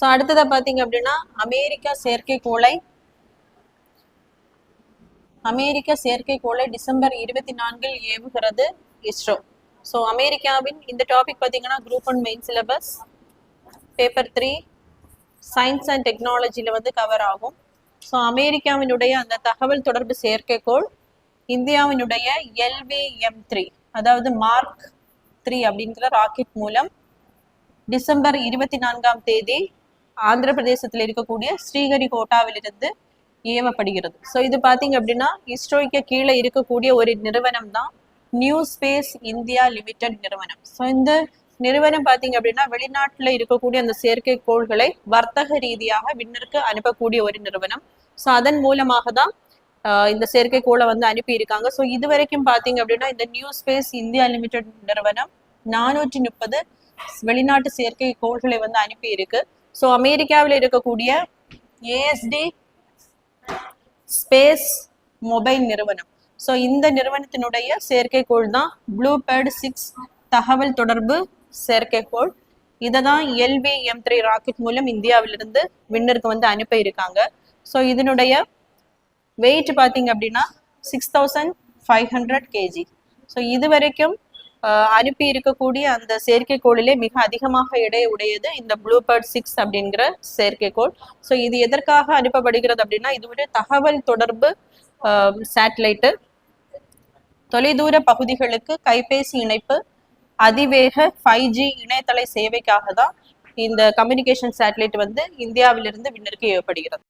So அடுத்ததை பார்த்தீங்க அப்படின்னா அமெரிக்க செயற்கைக்கோளை டிசம்பர் 24 ஏவுகிறது இஸ்ரோ. ஸோ அமெரிக்காவின் இந்த டாபிக் பார்த்தீங்கன்னா group 1 main syllabus paper 3 science and டெக்னாலஜியில் வந்து கவர் ஆகும். ஸோ அமெரிக்காவினுடைய அந்த தகவல் தொடர்பு செயற்கைக்கோள் இந்தியாவினுடைய LVM-3 அதாவது மார்க் 3 அப்படிங்கிற ராக்கெட் மூலம் டிசம்பர் 24 ஆந்திர பிரதேசத்தில் இருக்கக்கூடிய ஸ்ரீஹரிகோட்டாவிலிருந்து ஏவப்படுகிறது. ஸோ இது பார்த்தீங்க அப்படின்னா இஸ்ரோய்க்கு கீழே இருக்கக்கூடிய ஒரு நிறுவனம் தான் நியூ ஸ்பேஸ் இந்தியா லிமிடெட் நிறுவனம். ஸோ இந்த நிறுவனம் பார்த்தீங்க அப்படின்னா வெளிநாட்டில் இருக்கக்கூடிய அந்த செயற்கைக்கோள்களை வர்த்தக ரீதியாக விண்ணிற்கு அனுப்பக்கூடிய ஒரு நிறுவனம். ஸோ அதன் மூலமாக தான் இந்த செயற்கைக்கோளை வந்து அனுப்பி இருக்காங்க. ஸோ இது வரைக்கும் பார்த்தீங்க அப்படின்னா இந்த நியூ ஸ்பேஸ் இந்தியா லிமிடெட் நிறுவனம் 430 வெளிநாட்டு செயற்கைக்கோள்களை வந்து அனுப்பி இருக்கு. ஸோ அமெரிக்காவில் இருக்கக்கூடிய ASD ஸ்பேஸ் மொபைல் நிறுவனம். ஸோ இந்த நிறுவனத்தினுடைய செயற்கைக்கோள் தான் ப்ளூபேர்ட் 6 தகவல் தொடர்பு செயற்கைக்கோள். இதை தான் LVM-3 ராக்கெட் மூலம் இந்தியாவிலிருந்து விண்ணிற்கு வந்து அனுப்பி இருக்காங்க. ஸோ இதனுடைய வெயிட் பார்த்தீங்க அப்படின்னா 6500 kg. ஸோ இது வரைக்கும் அனுப்பி இருக்கக்கூடிய அந்த செயற்கைக்கோளிலே மிக அதிகமாக எடை உடையது இந்த ப்ளூபேர்ட் 6 அப்படிங்கிற செயற்கைக்கோள். ஸோ இது எதற்காக அனுப்பப்படுகிறது அப்படின்னா இது ஒரு தகவல் தொடர்பு சேட்டலைட்டு, தொலைதூர பகுதிகளுக்கு கைபேசி இணைப்பு, அதிவேக 5G இணையதள சேவைக்காக தான் இந்த கம்யூனிகேஷன் சேட்டலைட் வந்து இந்தியாவிலிருந்து விண்ணிற்கு ஏவப்படுகிறது.